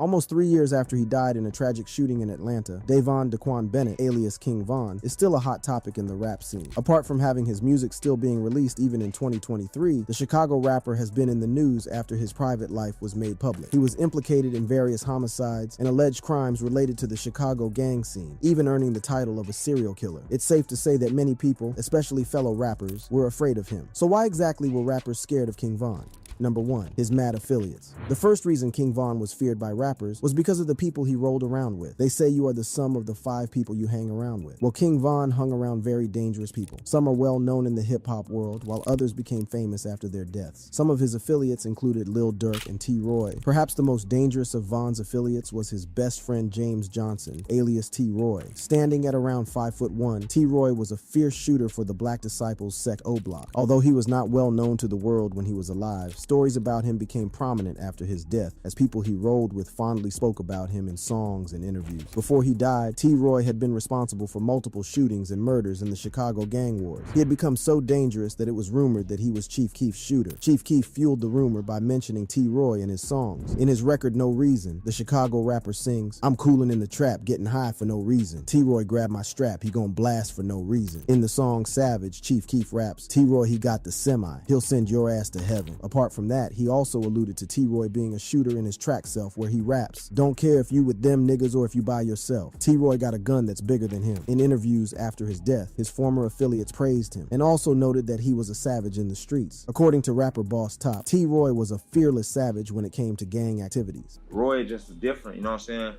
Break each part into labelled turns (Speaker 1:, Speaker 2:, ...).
Speaker 1: Almost 3 years after he died in a tragic shooting in Atlanta, Davon Daquan Bennett, alias King Von, is still a hot topic in the rap scene. Apart from having his music still being released even in 2023, the Chicago rapper has been in the news after his private life was made public. He was implicated in various homicides and alleged crimes related to the Chicago gang scene, even earning the title of a serial killer. It's safe to say that many people, especially fellow rappers, were afraid of him. So why exactly were rappers scared of King Von? Number 1, his mad affiliates. The first reason King Von was feared by rappers was because of the people he rolled around with. They say you are the sum of the 5 people you hang around with. Well, King Von hung around very dangerous people. Some are well known in the hip-hop world, while others became famous after their deaths. Some of his affiliates included Lil Durk and T-Roy. Perhaps the most dangerous of Von's affiliates was his best friend James Johnson, alias T-Roy. Standing at around 5'1", T-Roy was a fierce shooter for the Black Disciples sect O-Block. Although he was not well known to the world when he was alive, stories about him became prominent after his death, as people he rolled with fondly spoke about him in songs and interviews. Before he died, T-Roy had been responsible for multiple shootings and murders in the Chicago gang wars. He had become so dangerous that it was rumored that he was Chief Keef's shooter. Chief Keef fueled the rumor by mentioning T-Roy in his songs. In his record No Reason, the Chicago rapper sings, "I'm coolin' in the trap, getting high for no reason. T-Roy grabbed my strap, he gon' blast for no reason." In the song Savage, Chief Keef raps, "T-Roy, he got the semi, he'll send your ass to heaven." Apart from that, he also alluded to T-Roy being a shooter in his track Self, where he raps, "Don't care if you with them niggas or if you by yourself. T-Roy got a gun that's bigger than him." In interviews after his death, his former affiliates praised him and also noted that he was a savage in the streets. According to rapper Boss Top, T-Roy was a fearless savage when it came to gang activities.
Speaker 2: Roy just different, you know what I'm saying?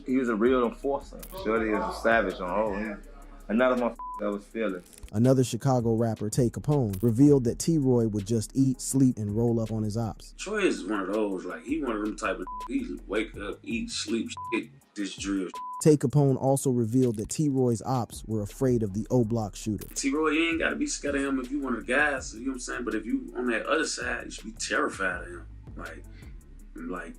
Speaker 2: He was a real enforcer. Shorty is a savage on another motherfucker that was fearless.
Speaker 1: Another Chicago rapper, Tay Capone, revealed that T-Roy would just eat, sleep, and roll up on his ops.
Speaker 3: Troy is one of those, like, he one of them type of, he wake up, eat, sleep, shit, this drill.
Speaker 1: Tay Capone also revealed that T-Roy's ops were afraid of the O-Block shooter.
Speaker 3: T-Roy, you ain't gotta be scared of him if you one of the guys, you know what I'm saying? But if you on that other side, you should be terrified of him. Like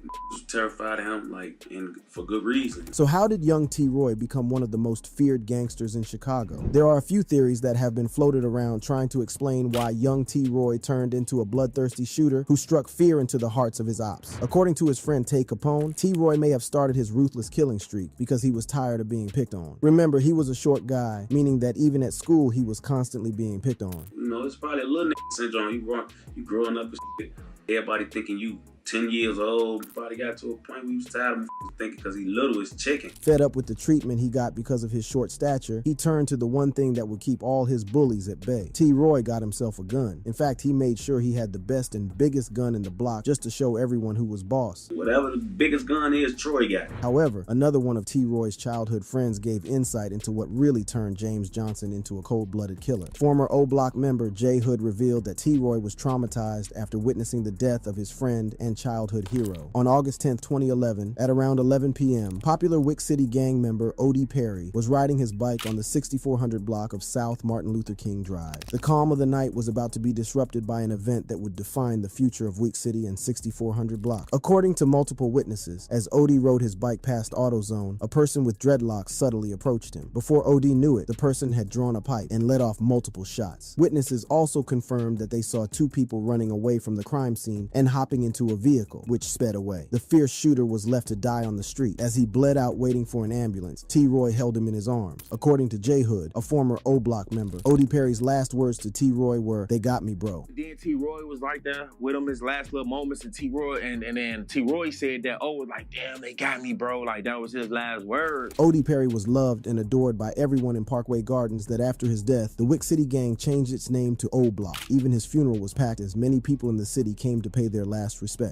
Speaker 3: terrified of him, like, and for good reason.
Speaker 1: So how did young T-Roy become one of the most feared gangsters in Chicago? There are a few theories that have been floated around trying to explain why young T-Roy turned into a bloodthirsty shooter who struck fear into the hearts of his ops. According to his friend Tay Capone, T-Roy may have started his ruthless killing streak because he was tired of being picked on. Remember, he was a short guy, meaning that even at school he was constantly being picked on.
Speaker 3: You know, it's probably a little nigga syndrome. You growing up and shit, everybody thinking you 10 years old, probably got to a point where he was tired of thinking because he little as chicken.
Speaker 1: Fed up with the treatment he got because of his short stature, he turned to the one thing that would keep all his bullies at bay. T-Roy got himself a gun. In fact, he made sure he had the best and biggest gun in the block just to show everyone who was boss.
Speaker 3: Whatever the biggest gun is, Troy got it.
Speaker 1: However, another one of T-Roy's childhood friends gave insight into what really turned James Johnson into a cold-blooded killer. Former O-Block member J Hood revealed that T-Roy was traumatized after witnessing the death of his friend and childhood hero. On August 10, 2011, at around 11 p.m., popular Wick City gang member O.D. Perry was riding his bike on the 6400 block of South Martin Luther King Drive. The calm of the night was about to be disrupted by an event that would define the future of Wick City and 6400 block. According to multiple witnesses, as O.D. rode his bike past AutoZone, a person with dreadlocks subtly approached him. Before O.D. knew it, the person had drawn a pipe and let off multiple shots. Witnesses also confirmed that they saw 2 people running away from the crime scene and hopping into a vehicle, which sped away. The fierce shooter was left to die on the street. As he bled out waiting for an ambulance, T-Roy held him in his arms. According to J Hood, a former O-Block member, O.D. Perry's last words to T-Roy were, "They got me, bro."
Speaker 4: Then T-Roy was like that with him his last little moments, and T-Roy and then T-Roy said that, oh, like, damn, they got me, bro. Like, that was his last word.
Speaker 1: O.D. Perry was loved and adored by everyone in Parkway Gardens that after his death, the Wick City gang changed its name to O-Block. Even his funeral was packed as many people in the city came to pay their last respects.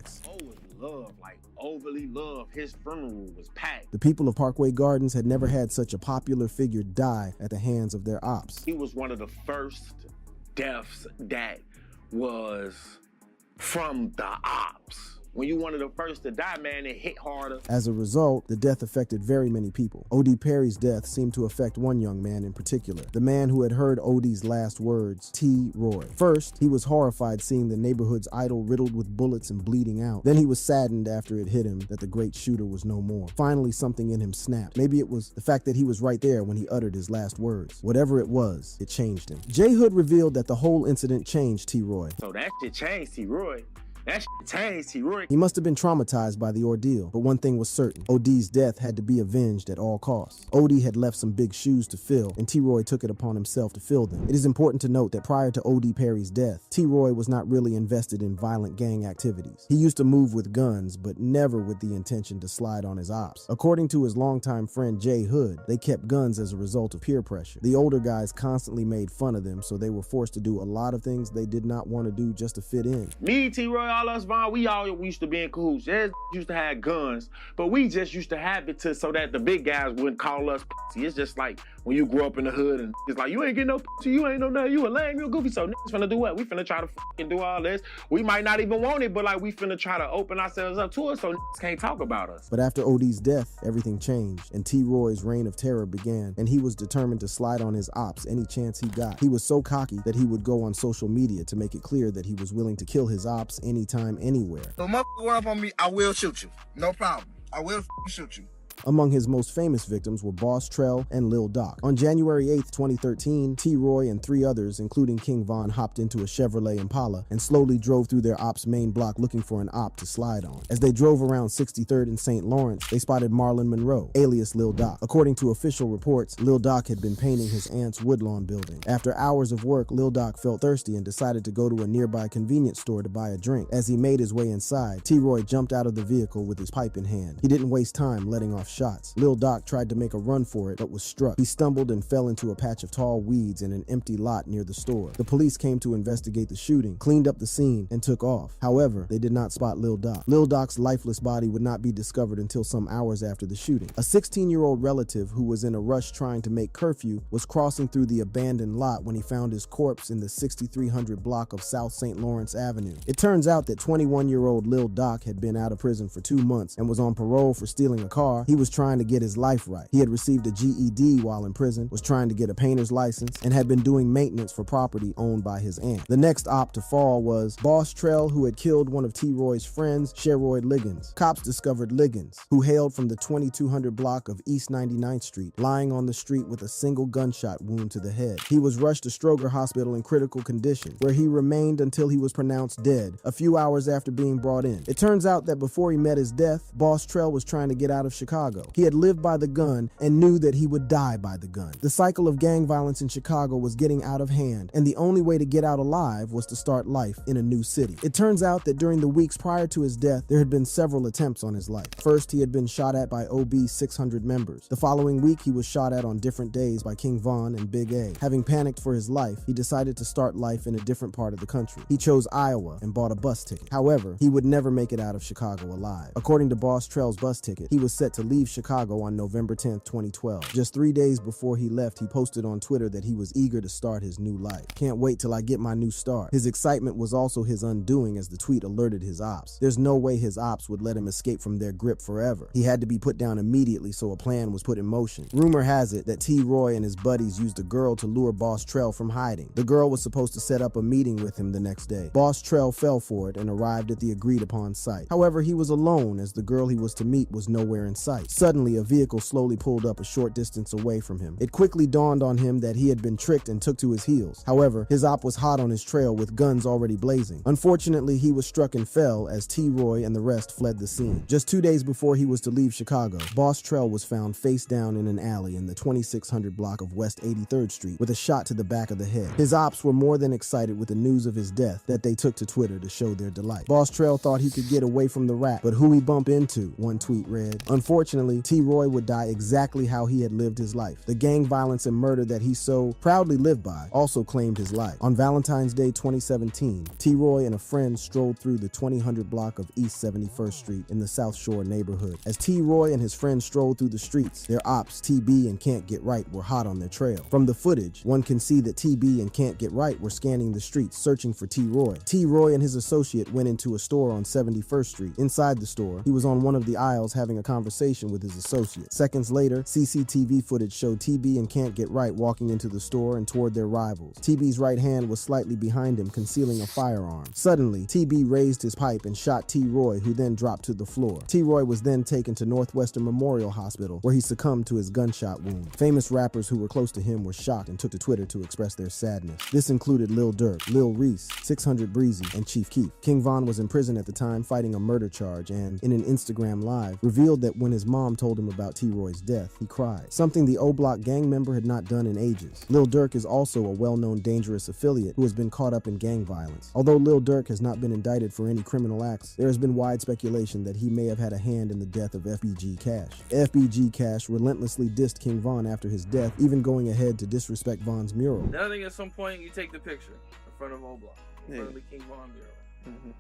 Speaker 4: Love, like overly love. His funeral was packed.
Speaker 1: The people of Parkway Gardens had never had such a popular figure die at the hands of their ops.
Speaker 4: He was one of the first deaths that was from the ops. When you one of the first to die, man, it hit harder.
Speaker 1: As a result, the death affected very many people. O.D. Perry's death seemed to affect one young man in particular, the man who had heard O.D.'s last words, T-Roy. First, he was horrified seeing the neighborhood's idol riddled with bullets and bleeding out. Then he was saddened after it hit him that the great shooter was no more. Finally, something in him snapped. Maybe it was the fact that he was right there when he uttered his last words. Whatever it was, it changed him. J Hood revealed that the whole incident changed T-Roy.
Speaker 4: So that shit changed T-Roy. That shit changed T-Roy.
Speaker 1: He must have been traumatized by the ordeal, but one thing was certain. OD's death had to be avenged at all costs. OD had left some big shoes to fill, and T-Roy took it upon himself to fill them. It is important to note that prior to OD Perry's death, T-Roy was not really invested in violent gang activities. He used to move with guns, but never with the intention to slide on his ops. According to his longtime friend Jay Hood, they kept guns as a result of peer pressure. The older guys constantly made fun of them, so they were forced to do a lot of things they did not want to do just to fit in.
Speaker 4: Me, T-Roy, all us, Von, we used to be in cahoots. There's used to have guns, but we just used to have it so that the big guys wouldn't call us pussy. It's just like when you grew up in the hood and it's like, you ain't getting no pussy, you ain't no nothing, you a lame, you a goofy, so niggas finna do what? We finna try to fucking do all this. We might not even want it, but like we finna try to open ourselves up to it so niggas can't talk about us.
Speaker 1: But after OD's death, everything changed, and T-Roy's reign of terror began, and he was determined to slide on his ops any chance he got. He was so cocky that he would go on social media to make it clear that he was willing to kill his ops anytime, anywhere.
Speaker 5: So motherfucker run up on me, I will shoot you. No problem. I will shoot you.
Speaker 1: Among his most famous victims were Boss Trell and Lil Doc. On January 8th, 2013, T-Roy and 3 others, including King Von, hopped into a Chevrolet Impala and slowly drove through their ops main block looking for an op to slide on. As they drove around 63rd and St. Lawrence, they spotted Marlon Monroe, alias Lil Doc. According to official reports, Lil Doc had been painting his aunt's Woodlawn building. After hours of work, Lil Doc felt thirsty and decided to go to a nearby convenience store to buy a drink. As he made his way inside, T-Roy jumped out of the vehicle with his pipe in hand. He didn't waste time letting off shots. Lil Doc tried to make a run for it, but was struck. He stumbled and fell into a patch of tall weeds in an empty lot near the store. The police came to investigate the shooting, cleaned up the scene, and took off. However, they did not spot Lil Doc. Lil Doc's lifeless body would not be discovered until some hours after the shooting. A 16-year-old relative who was in a rush trying to make curfew was crossing through the abandoned lot when he found his corpse in the 6300 block of South St. Lawrence Avenue. It turns out that 21-year-old Lil Doc had been out of prison for 2 months and was on parole for stealing a car. He was trying to get his life right. He had received a GED while in prison, was trying to get a painter's license, and had been doing maintenance for property owned by his aunt. The next op to fall was Boss Trell, who had killed one of T-Roy's friends, Sheroyd Liggins. Cops discovered Liggins, who hailed from the 2200 block of East 99th Street, lying on the street with a single gunshot wound to the head. He was rushed to Stroger Hospital in critical condition, where he remained until he was pronounced dead, a few hours after being brought in. It turns out that before he met his death, Boss Trell was trying to get out of Chicago. He had lived by the gun and knew that he would die by the gun. The cycle of gang violence in Chicago was getting out of hand, and the only way to get out alive was to start life in a new city. It turns out that during the weeks prior to his death, there had been several attempts on his life. First, he had been shot at by OB's 600 members. The following week, he was shot at on different days by King Von and Big A. Having panicked for his life, he decided to start life in a different part of the country. He chose Iowa and bought a bus ticket. However, he would never make it out of Chicago alive. According to Boss Trell's bus ticket, he was set to leave Chicago on November 10th, 2012. Just 3 days before he left, he posted on Twitter that he was eager to start his new life. Can't wait till I get my new start. His excitement was also his undoing as the tweet alerted his ops. There's no way his ops would let him escape from their grip forever. He had to be put down immediately, so a plan was put in motion. Rumor has it that T-Roy and his buddies used a girl to lure Boss Trell from hiding. The girl was supposed to set up a meeting with him the next day. Boss Trell fell for it and arrived at the agreed upon site. However, he was alone as the girl he was to meet was nowhere in sight. Suddenly, a vehicle slowly pulled up a short distance away from him. It quickly dawned on him that he had been tricked and took to his heels. However, his op was hot on his trail with guns already blazing. Unfortunately, he was struck and fell as T-Roy and the rest fled the scene. Just 2 days before he was to leave Chicago, Boss Trell was found face down in an alley in the 2600 block of West 83rd Street with a shot to the back of the head. His ops were more than excited with the news of his death that they took to Twitter to show their delight. Boss Trell thought he could get away from the rap, but who he bump into, one tweet read. Unfortunately, T-Roy would die exactly how he had lived his life. The gang violence and murder that he so proudly lived by also claimed his life. On Valentine's Day 2017, T-Roy and a friend strolled through the 2000 block of East 71st Street in the South Shore neighborhood. As T-Roy and his friend strolled through the streets, their ops, TB and Can't Get Right, were hot on their trail. From the footage, one can see that TB and Can't Get Right were scanning the streets searching for T-Roy. T-Roy and his associate went into a store on 71st Street. Inside the store, he was on one of the aisles having a conversation interaction with his associate. Seconds later, CCTV footage showed TB and Can't Get Right walking into the store and toward their rivals. TB's right hand was slightly behind him, concealing a firearm. Suddenly, TB raised his pipe and shot T-Roy, who then dropped to the floor. T-Roy was then taken to Northwestern Memorial Hospital, where he succumbed to his gunshot wound. Famous rappers who were close to him were shocked and took to Twitter to express their sadness. This included Lil Durk, Lil Reese, 600 Breezy, and Chief Keef. King Von was in prison at the time fighting a murder charge and, in an Instagram live, revealed that when his mom told him about T-Roy's death, he cried, something the O-Block gang member had not done in ages. Lil Durk is also a well-known dangerous affiliate who has been caught up in gang violence. Although Lil Durk has not been indicted for any criminal acts, there has been wide speculation that he may have had a hand in the death of FBG Cash. FBG Cash relentlessly dissed King Von after his death, even going ahead to disrespect Von's mural.
Speaker 6: Now I think at some point you take the picture in front of O-Block, in front of the King Von mural.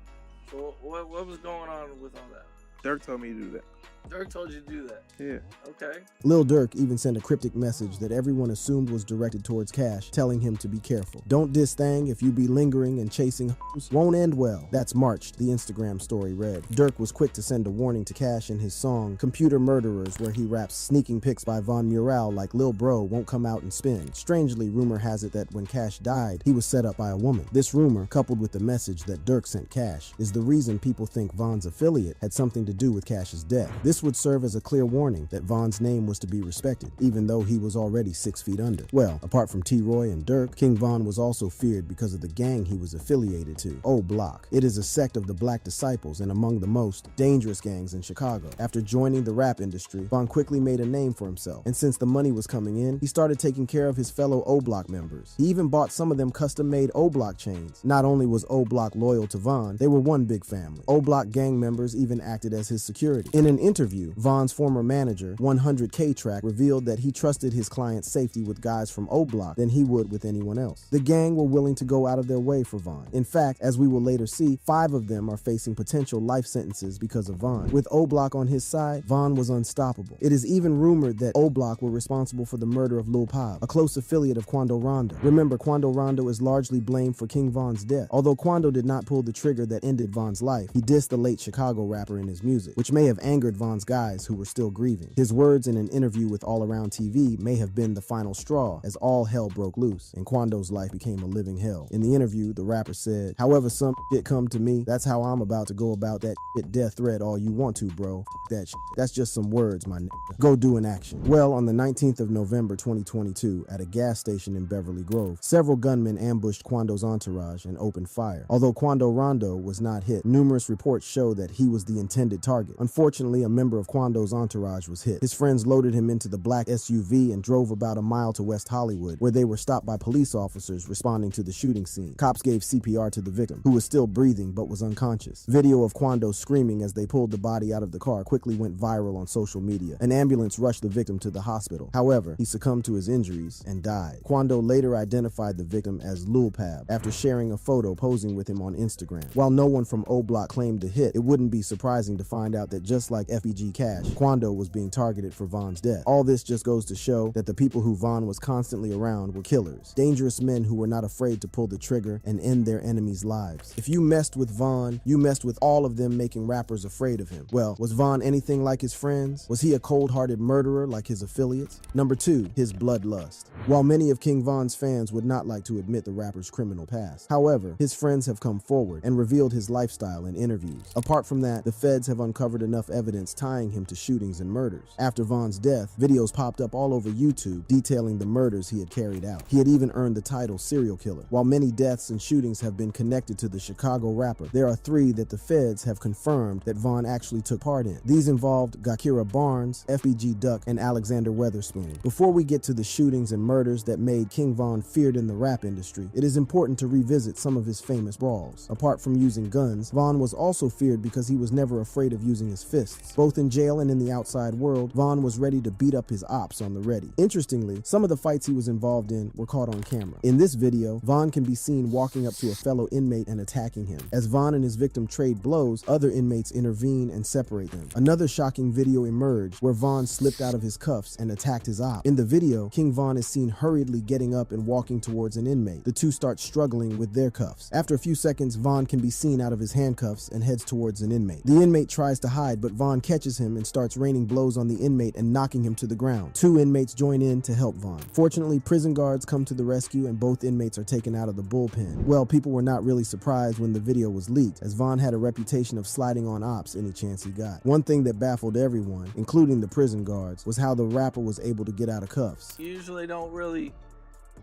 Speaker 6: So what was going on with all that?
Speaker 7: Durk told me to do that.
Speaker 6: Durk told you to do that?
Speaker 7: Yeah.
Speaker 6: Okay.
Speaker 1: Lil Durk even sent a cryptic message that everyone assumed was directed towards Cash, telling him to be careful. Don't diss thang if you be lingering and chasing hoes, won't end well. That's March, the Instagram story read. Durk was quick to send a warning to Cash in his song Computer Murderers, where he raps sneaking pics by Von Mural like Lil Bro won't come out and spin. Strangely, rumor has it that when Cash died, he was set up by a woman. This rumor, coupled with the message that Durk sent Cash, is the reason people think Von's affiliate had something to do with Cash's death. This would serve as a clear warning that Von's name was to be respected, even though he was already 6 feet under. Well, apart from T-Roy and Durk, King Von was also feared because of the gang he was affiliated to, O-Block. It is a sect of the Black Disciples and among the most dangerous gangs in Chicago. After joining the rap industry, Von quickly made a name for himself, and since the money was coming in, he started taking care of his fellow O-Block members. He even bought some of them custom-made O-Block chains. Not only was O-Block loyal to Von, they were one big family. O-Block gang members even acted as his security. In an interview, Von's former manager, 100K Track, revealed that he trusted his client's safety with guys from O-Block than he would with anyone else. The gang were willing to go out of their way for Von. In fact, as we will later see, 5 of them are facing potential life sentences because of Von. With O-Block on his side, Von was unstoppable. It is even rumored that O-Block were responsible for the murder of Lil Pab, a close affiliate of Quando Rondo. Remember, Quando Rondo is largely blamed for King Von's death. Although Quando did not pull the trigger that ended Von's life, he dissed the late Chicago rapper in his music, which may have angered Von's guys who were still grieving. His words in an interview with All Around TV may have been the final straw as all hell broke loose and Quando's life became a living hell. In the interview, the rapper said, "However some shit come to me, that's how I'm about to go about that shit. Death threat all you want to, bro. F that shit. That's just some words, my nigga. Go do an action." Well, on the 19th of November 2022, at a gas station in Beverly Grove, several gunmen ambushed Quando's entourage and opened fire. Although Quando Rondo was not hit, numerous reports show that he was the intended target. Unfortunately, a member of Quando's entourage was hit. His friends loaded him into the black SUV and drove about a mile to West Hollywood, where they were stopped by police officers responding to the shooting scene. Cops gave CPR to the victim, who was still breathing but was unconscious. Video of Quando screaming as they pulled the body out of the car quickly went viral on social media. An ambulance rushed the victim to the hospital. However, he succumbed to his injuries and died. Quando later identified the victim as Lil Pab after sharing a photo posing with him on Instagram. While no one from O-Block claimed the hit, it wouldn't be surprising to find out that just like FBG Cash, Quando was being targeted for Von's death. All this just goes to show that the people who Von was constantly around were killers. Dangerous men who were not afraid to pull the trigger and end their enemies' lives. If you messed with Von, you messed with all of them, making rappers afraid of him. Well, was Von anything like his friends? Was he a cold-hearted murderer like his affiliates? Number 2, his bloodlust. While many of King Von's fans would not like to admit the rapper's criminal past, however, his friends have come forward and revealed his lifestyle in interviews. Apart from that, the feds have uncovered enough evidence tying him to shootings and murders. After Von's death, videos popped up all over YouTube detailing the murders he had carried out. He had even earned the title serial killer. While many deaths and shootings have been connected to the Chicago rapper, there are 3 that the feds have confirmed that Von actually took part in. These involved Gakira Barnes, FBG Duck, and Alexander Weatherspoon. Before we get to the shootings and murders that made King Von feared in the rap industry, it is important to revisit some of his famous brawls. Apart from using guns, Von was also feared because he was never afraid of using his fists. Both in jail and in the outside world, Von was ready to beat up his ops on the ready. Interestingly, some of the fights he was involved in were caught on camera. In this video, Von can be seen walking up to a fellow inmate and attacking him. As Von and his victim trade blows, other inmates intervene and separate them. Another shocking video emerged where Von slipped out of his cuffs and attacked his op. In the video, King Von is seen hurriedly getting up and walking towards an inmate. The two start struggling with their cuffs. After a few seconds, Von can be seen out of his handcuffs and heads towards an inmate. The inmate tries to hide, but Von catches catches him and starts raining blows on the inmate and knocking him to the ground. 2 inmates join in to help Vaughn. Fortunately, prison guards come to the rescue and both inmates are taken out of the bullpen. Well, people were not really surprised when the video was leaked, as Vaughn had a reputation of sliding on ops any chance he got. One thing that baffled everyone, including the prison guards, was how the rapper was able to get out of cuffs.
Speaker 6: You usually don't really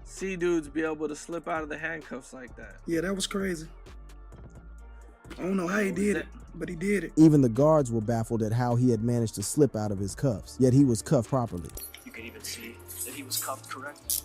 Speaker 6: see dudes be able to slip out of the handcuffs like that.
Speaker 7: Yeah, that was crazy. I don't know how he did it, but he did it.
Speaker 1: Even the guards were baffled at how he had managed to slip out of his cuffs, yet he was cuffed properly.
Speaker 8: You can even see that he was cuffed correctly.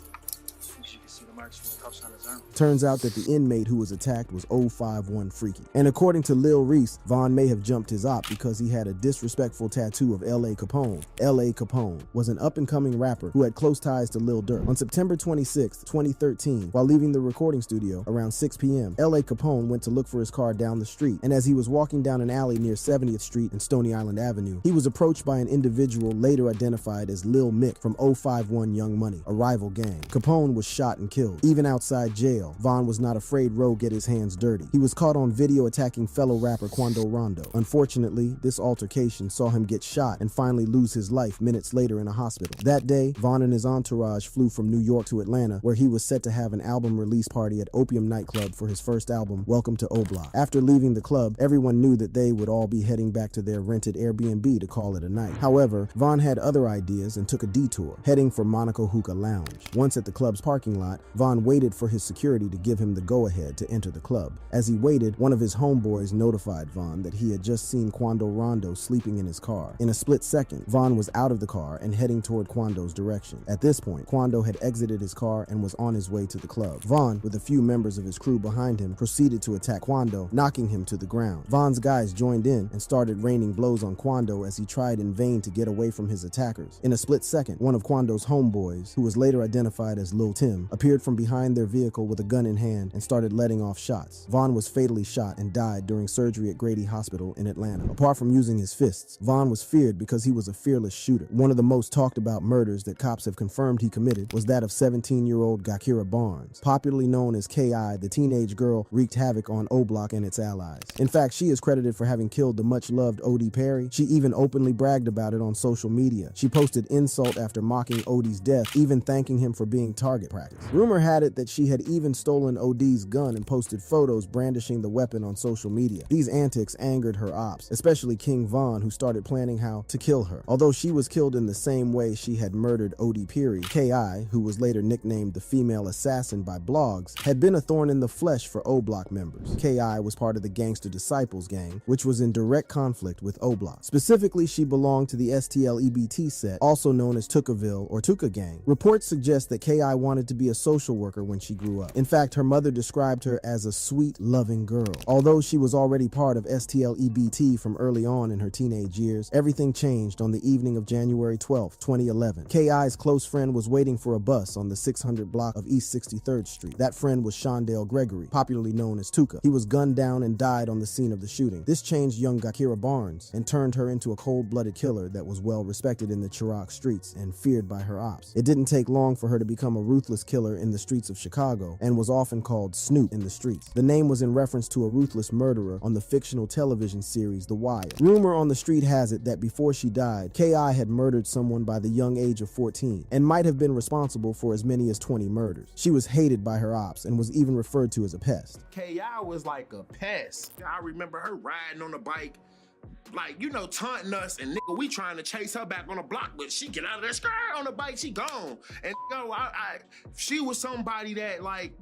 Speaker 8: You can see the marks from the cuffs on his arm.
Speaker 1: Turns out that the inmate who was attacked was 051 Freaky. And according to Lil Reese, Vaughn may have jumped his op because he had a disrespectful tattoo of L.A. Capone. L.A. Capone was an up-and-coming rapper who had close ties to Lil Durk. On September 26, 2013, while leaving the recording studio around 6 p.m., L.A. Capone went to look for his car down the street, and as he was walking down an alley near 70th Street and Stony Island Avenue, he was approached by an individual later identified as Lil Mick from 051 Young Money, a rival gang. Capone was shot and killed. Even outside jail, Vaughn was not afraid Roe get his hands dirty. He was caught on video attacking fellow rapper Quando Rondo. Unfortunately, this altercation saw him get shot and finally lose his life minutes later in a hospital. That day, Vaughn and his entourage flew from New York to Atlanta, where he was set to have an album release party at Opium Nightclub for his first album, Welcome to O-Block. After leaving the club, everyone knew that they would all be heading back to their rented Airbnb to call it a night. However, Vaughn had other ideas and took a detour, heading for Monaco Hookah Lounge. Once at the club's parking lot, Vaughn waited for his security to give him the go-ahead to enter the club. As he waited, one of his homeboys notified Vaughn that he had just seen Quando Rondo sleeping in his car. In a split second, Vaughn was out of the car and heading toward Quando's direction. At this point, Quando had exited his car and was on his way to the club. Vaughn, with a few members of his crew behind him, proceeded to attack Quando, knocking him to the ground. Vaughn's guys joined in and started raining blows on Quando as he tried in vain to get away from his attackers. In a split second, one of Quando's homeboys, who was later identified as Lil Tim, appeared from behind their vehicle with a gun in hand and started letting off shots. Vaughn was fatally shot and died during surgery at Grady Hospital in Atlanta. Apart from using his fists, Vaughn was feared because he was a fearless shooter. One of the most talked about murders that cops have confirmed he committed was that of 17-year-old Gakira Barnes. Popularly known as K.I., the teenage girl wreaked havoc on O-Block and its allies. In fact, she is credited for having killed the much-loved O.D. Perry. She even openly bragged about it on social media. She posted insult after mocking O.D.'s death, even thanking him for being target practice. Rumor had it that she had even stolen O.D.'s gun and posted photos brandishing the weapon on social media. These antics angered her ops, especially King Von, who started planning how to kill her. Although she was killed in the same way she had murdered O.D. Perry, K.I., who was later nicknamed the female assassin by blogs, had been a thorn in the flesh for O-Block members. K.I. was part of the Gangster Disciples gang, which was in direct conflict with O-Block. Specifically, she belonged to the STL-EBT set, also known as Tookaville or Tooka Gang. Reports suggest that K.I. wanted to be a social worker when she grew up. In fact, her mother described her as a sweet, loving girl. Although she was already part of STL-EBT from early on in her teenage years, everything changed on the evening of January 12, 2011. K.I.'s close friend was waiting for a bus on the 600 block of East 63rd Street. That friend was Shondale Gregory, popularly known as Tooka. He was gunned down and died on the scene of the shooting. This changed young Gakira Barnes and turned her into a cold-blooded killer that was well respected in the Chirac streets and feared by her ops. It didn't take long for her to become a ruthless killer in the streets of Chicago and was often called Snoop in the streets. The name was in reference to a ruthless murderer on the fictional television series The Wire. Rumor on the street has it that before she died, K.I. had murdered someone by the young age of 14 and might have been responsible for as many as 20 murders. She was hated by her ops and was even referred to as a pest.
Speaker 4: K.I. was like a pest. I remember her riding on the bike, like, you know, taunting us, and nigga, we trying to chase her back on the block, but she get out of that skirt on the bike, she gone. And she was somebody that, like,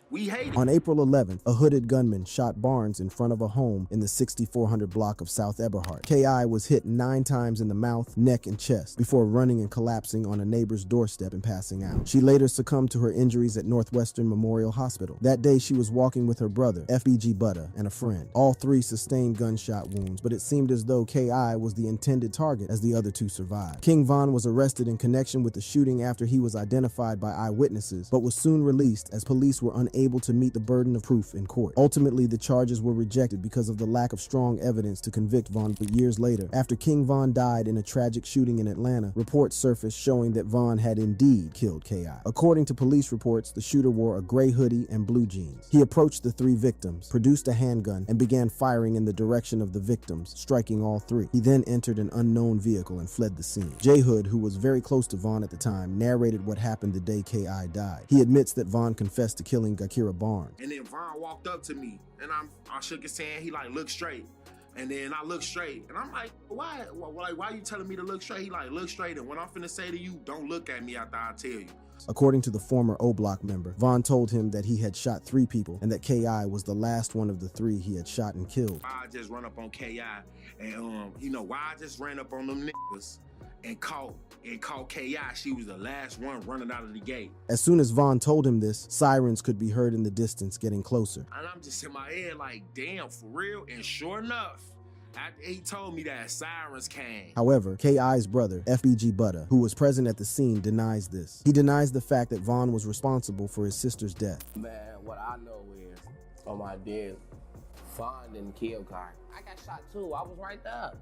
Speaker 4: we hated.
Speaker 1: On April 11th, a hooded gunman shot Barnes in front of a home in the 6400 block of South Eberhard. K.I. was hit 9 times in the mouth, neck, and chest before running and collapsing on a neighbor's doorstep and passing out. She later succumbed to her injuries at Northwestern Memorial Hospital. That day, she was walking with her brother, FBG Butta, and a friend. All 3 sustained gunshot wounds, but it seemed as though K.I. was the intended target as the other 2 survived. King Von was arrested in connection with the shooting after he was identified by eyewitnesses, but was soon released as police were unable unable to meet the burden of proof in court. Ultimately, the charges were rejected because of the lack of strong evidence to convict Vaughn. But years later, after King Von died in a tragic shooting in Atlanta, reports surfaced showing that Vaughn had indeed killed K.I. According to police reports, the shooter wore a gray hoodie and blue jeans. He approached the 3 victims, produced a handgun, and began firing in the direction of the victims, striking all 3. He then entered an unknown vehicle and fled the scene. J. Hood, who was very close to Vaughn at the time, narrated what happened the day K.I. died. He admits that Vaughn confessed to killing Gakira Barnes.
Speaker 9: And then Vaughn walked up to me, and I shook his hand. He like, look straight. And then I look straight, and I'm like, why are you telling me to look straight? He like, look straight, and what I'm finna say to you, don't look at me after I tell you.
Speaker 1: According to the former O-Block member, Vaughn told him that he had shot 3 people and that K.I. was the last one of the 3 he had shot and killed.
Speaker 9: I just run up on K.I. and why I just ran up on them niggas and caught K.I. She was the last one running out of the gate.
Speaker 1: As soon as Vaughn told him this, sirens could be heard in the distance getting closer.
Speaker 9: And I'm just in my head like, damn, for real? And sure enough, after he told me that, sirens came.
Speaker 1: However, K.I.'s brother, FBG Butta, who was present at the scene, denies this. He denies the fact that Vaughn was responsible for his sister's death.
Speaker 10: Man, what I know is, on my dead, Vaughn didn't kill Kai. I got shot too. I was right there.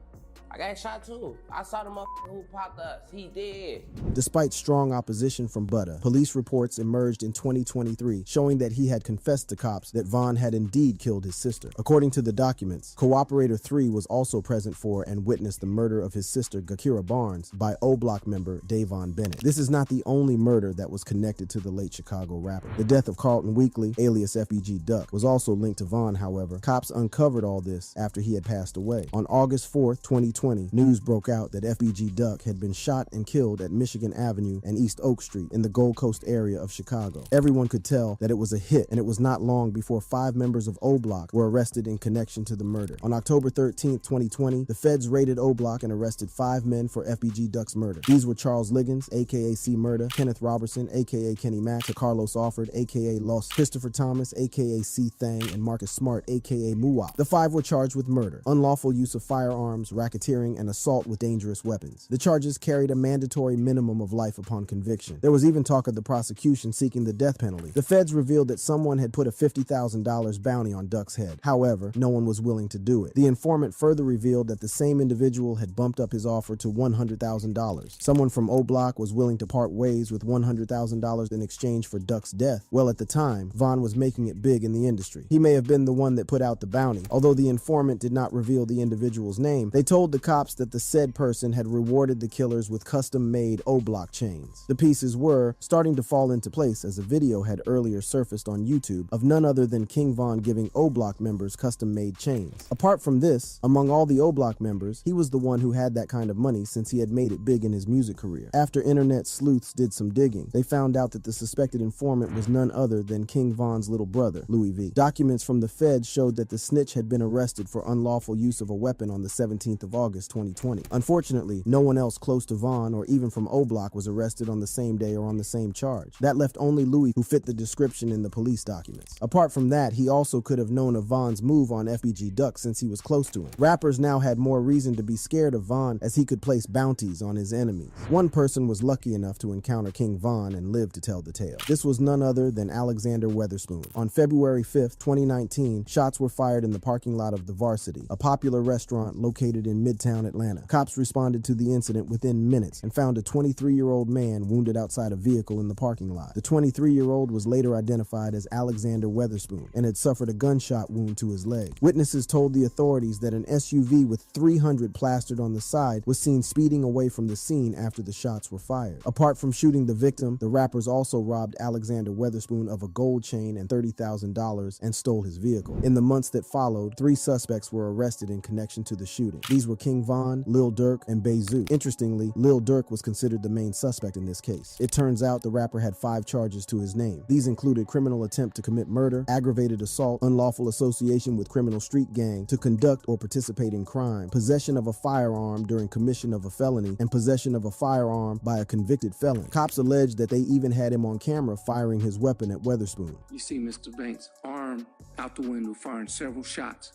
Speaker 10: I got shot too. I saw the motherfucker who popped us. He did.
Speaker 1: Despite strong opposition from Butta, police reports emerged in 2023 showing that he had confessed to cops that Vaughn had indeed killed his sister. According to the documents, Cooperator 3 was also present for and witnessed the murder of his sister Gakira Barnes by O-Block member Davon Bennett. This is not the only murder that was connected to the late Chicago rapper. The death of Carlton Weekly, alias FBG Duck, was also linked to Vaughn. However, cops uncovered all this after he had passed away. On August 4th, 2020, news broke out that FBG Duck had been shot and killed at Michigan Avenue and East Oak Street in the Gold Coast area of Chicago. Everyone could tell that it was a hit, and it was not long before 5 members of O-Block were arrested in connection to the murder. On October 13th, 2020, the feds raided O-Block and arrested 5 men for FBG Duck's murder. These were Charles Liggins, aka C. Murda, Kenneth Robertson, aka Kenny Mack, Carlos Alford, aka Lost, Christopher Thomas, aka C. Thang, and Marcus Smart, aka Muwop. The 5 were charged with murder, unlawful use of firearms, racketeering, and assault with dangerous weapons. The charges carried a mandatory minimum of life upon conviction. There was even talk of the prosecution seeking the death penalty. The feds revealed that someone had put a $50,000 bounty on Duck's head. However, no one was willing to do it. The informant further revealed that the same individual had bumped up his offer to $100,000. Someone from O-Block was willing to part ways with $100,000 in exchange for Duck's death. Well, at the time, Vaughn was making it big in the industry. He may have been the one that put out the bounty. Although the informant did not reveal the individual's name, they told the cops that the said person had rewarded the killers with custom-made O-Block chains. The pieces were starting to fall into place as a video had earlier surfaced on YouTube of none other than King Von giving O-Block members custom-made chains. Apart from this, among all the O-Block members, he was the one who had that kind of money since he had made it big in his music career. After internet sleuths did some digging, they found out that the suspected informant was none other than King Von's little brother, Louis V. Documents from the feds showed that the snitch had been arrested for unlawful use of a weapon on the 17th of August, 2020. Unfortunately, no one else close to Vaughn or even from O-Block was arrested on the same day or on the same charge. That left only Louis, who fit the description in the police documents. Apart from that, he also could have known of Vaughn's move on FBG Duck since he was close to him. Rappers now had more reason to be scared of Vaughn as he could place bounties on his enemies. One person was lucky enough to encounter King Von and live to tell the tale. This was none other than Alexander Weatherspoon. On February 5th, 2019, shots were fired in the parking lot of The Varsity, a popular restaurant located in Midtown Atlanta. Cops responded to the incident within minutes and found a 23-year-old man wounded outside a vehicle in the parking lot. The 23-year-old was later identified as Alexander Weatherspoon and had suffered a gunshot wound to his leg. Witnesses told the authorities that an SUV with 300 plastered on the side was seen speeding away from the scene after the shots were fired. Apart from shooting the victim, the rappers also robbed Alexander Weatherspoon of a gold chain and $30,000 and stole his vehicle. In the months that followed, 3 suspects were arrested in connection to the shooting. These were King Von, Lil Durk, and Bezu. Interestingly, Lil Durk was considered the main suspect in this case. It turns out the rapper had 5 charges to his name. These included criminal attempt to commit murder, aggravated assault, unlawful association with criminal street gang, to conduct or participate in crime, possession of a firearm during commission of a felony, and possession of a firearm by a convicted felon. Cops alleged that they even had him on camera firing his weapon at Weatherspoon.
Speaker 11: You see Mr. Banks' arm out the window firing several shots.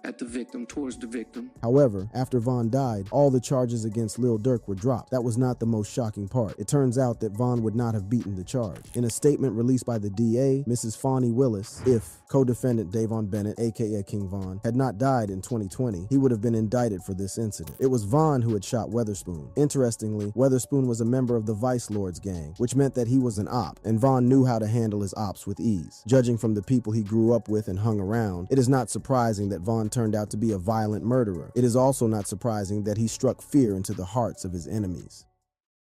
Speaker 11: at the victim, towards the victim.
Speaker 1: However, after Vaughn died, all the charges against Lil Durk were dropped. That was not the most shocking part. It turns out that Vaughn would not have beaten the charge. In a statement released by the DA, Mrs. Fawny Willis, if co-defendant Davon Bennett, aka King Von, had not died in 2020, he would have been indicted for this incident. It was Vaughn who had shot Weatherspoon. Interestingly, Weatherspoon was a member of the Vice Lords gang, which meant that he was an op, and Vaughn knew how to handle his ops with ease. Judging from the people he grew up with and hung around, it is not surprising that Vaughn turned out to be a violent murderer. It is also not surprising that he struck fear into the hearts of his enemies.